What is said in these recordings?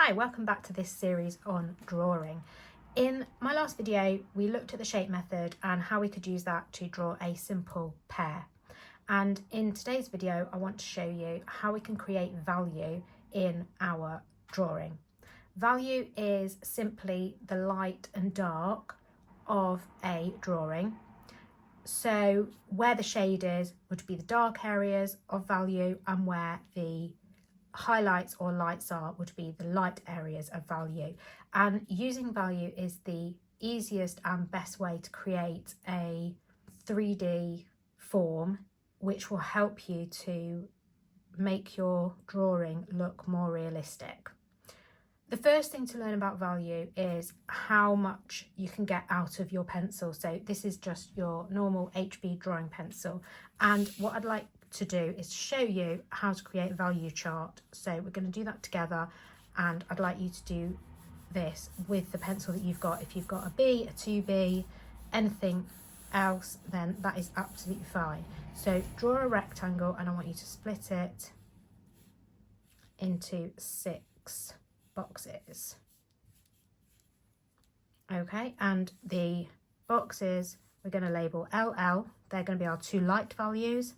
Hi, welcome back to this series on drawing. In my last video, we looked at the shape method and how we could use that to draw a simple pear. And in today's video, I want to show you how we can create value in our drawing. Value is simply the light and dark of a drawing. So where the shade is would be the dark areas of value, and where the highlights or lights are would be the light areas of value. And using value is the easiest and best way to create a 3D form which will help you to make your drawing look more realistic. The first thing to learn about value is how much you can get out of your pencil. So this is just your normal HB drawing pencil, and what I'd like to do is show you how to create a value chart. So we're going to do that together, and I'd like you to do this with the pencil that you've got. If you've got a B, a 2B, anything else, then that is absolutely fine. So draw a rectangle, and I want you to split it into 6 boxes. Okay, and the boxes we're going to label LL, they're going to be our 2 light values.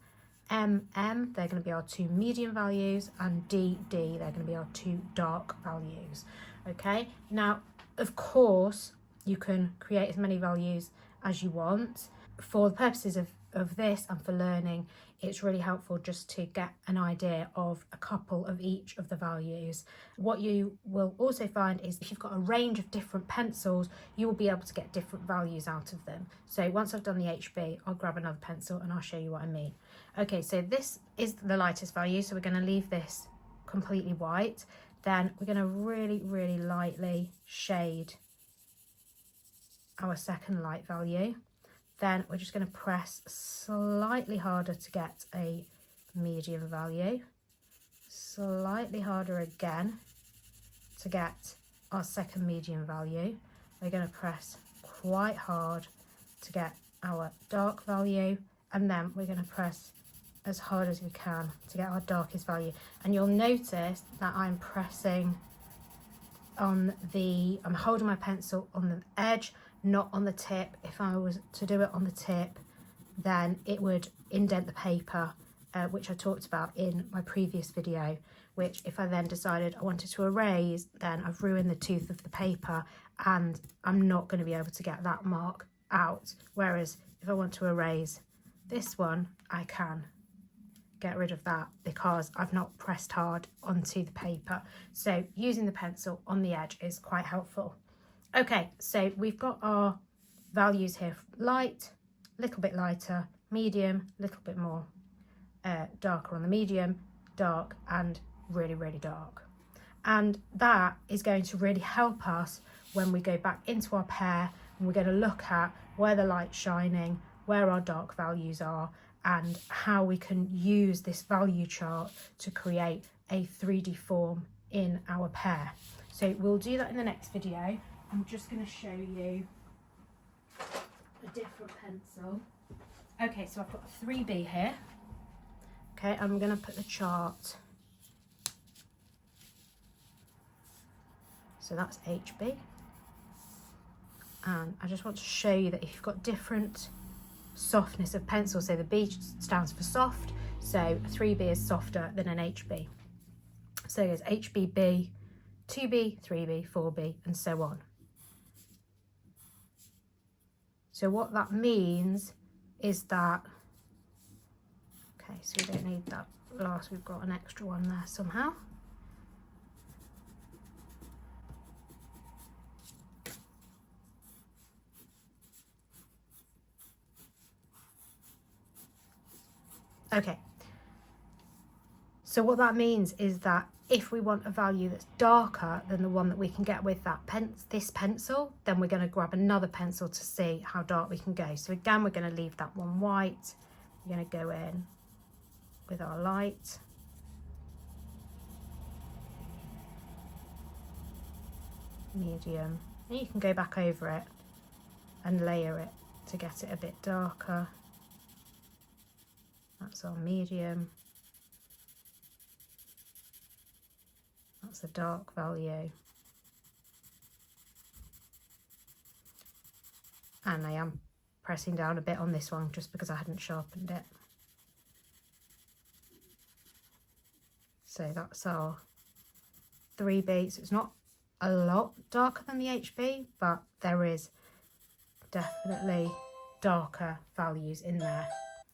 MM, they're going to be our 2 medium values, and DD, they're going to be our 2 dark values. Okay, now of course you can create as many values as you want. For the purposes of this and for learning, it's really helpful just to get an idea of a couple of each of the values. What you will also find is if you've got a range of different pencils, you will be able to get different values out of them. So once I've done the HB, I'll grab another pencil and I'll show you what I mean. Okay, so this is the lightest value, so we're going to leave this completely white. Then we're going to really lightly shade our second light value. Then we're just going to press slightly harder to get a medium value, slightly harder again to get our second medium value. We're going to press quite hard to get our dark value, and then we're going to press as hard as we can to get our darkest value. And you'll notice that I'm pressing on I'm holding my pencil on the edge, not on the tip. If I was to do it on the tip, then it would indent the paper, which I talked about in my previous video, which if I then decided I wanted to erase, then I've ruined the tooth of the paper and I'm not going to be able to get that mark out. Whereas if I want to erase this one, I can get rid of that because I've not pressed hard onto the paper. So using the pencil on the edge is quite helpful. Okay, so we've got our values here: light, little bit lighter, medium, little bit more darker on the medium, dark, and really dark. And that is going to really help us when we go back into our pear, and we're going to look at where the light's shining, where our dark values are, and how we can use this value chart to create a 3D form in our pear. So we'll do that in the next video. I'm just going to show you a different pencil. Okay, so I've got a 3B here. Okay, I'm going to put the chart. So that's HB. And I just want to show you that if you've got different softness of pencil, so the B stands for soft, so a 3B is softer than an HB. So there's HBB, 2B, 3B, 4B, and so on. So what that means is that, okay, so we don't need that last, we've got an extra one there somehow. Okay, so what that means is that if we want a value that's darker than the one that we can get with that this pencil, then we're going to grab another pencil to see how dark we can go. So again, we're going to leave that one white. We're going to go in with our light. Medium. And you can go back over it and layer it to get it a bit darker. That's our medium. that's the dark value. And I am pressing down a bit on this one just because I hadn't sharpened it. So that's our 3B. So it's not a lot darker than the HB, but there is definitely darker values in there.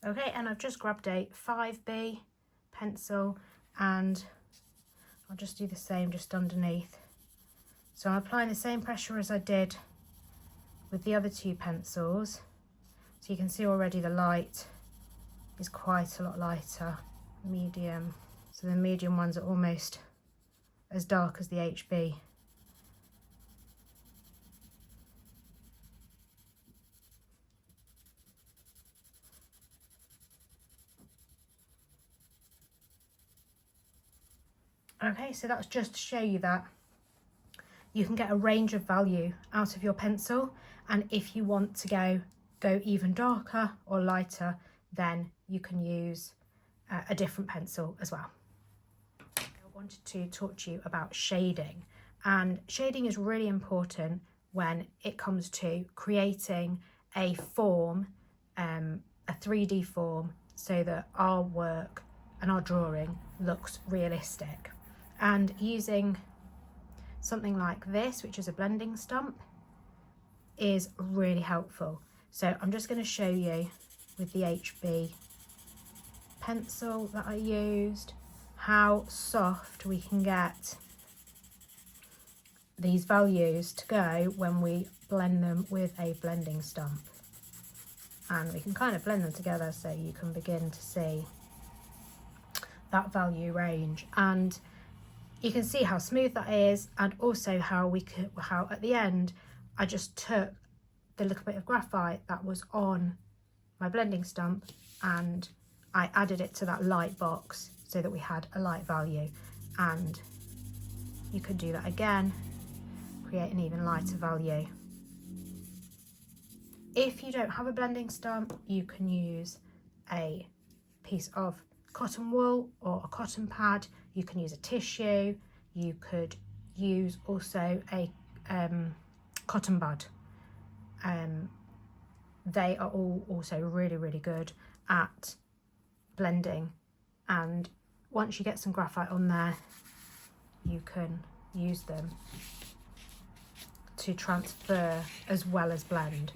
Okay, and I've just grabbed a 5B pencil and I'll just do the same just underneath. So I'm applying the same pressure as I did with the other two pencils. So you can see already the light is quite a lot lighter. Medium. So the medium ones are almost as dark as the HB. Okay, so that's just to show you that you can get a range of value out of your pencil, and if you want to go even darker or lighter, then you can use a different pencil as well. I wanted to talk to you about shading, and shading is really important when it comes to creating a form, a 3D form, so that our work and our drawing looks realistic. And using something like this, which is a blending stump, is really helpful. So I'm just going to show you with the HB pencil that I used how soft we can get these values to go when we blend them with a blending stump. And we can kind of blend them together so you can begin to see that value range, and you can see how smooth that is, and also how at the end I just took the little bit of graphite that was on my blending stump and I added it to that light box so that we had a light value, and you could do that again, create an even lighter value. If you don't have a blending stump, you can use a piece of cotton wool or a cotton pad. You can use a tissue. You could use also a cotton bud. They are all also really good at blending, and once you get some graphite on there, you can use them to transfer as well as blend.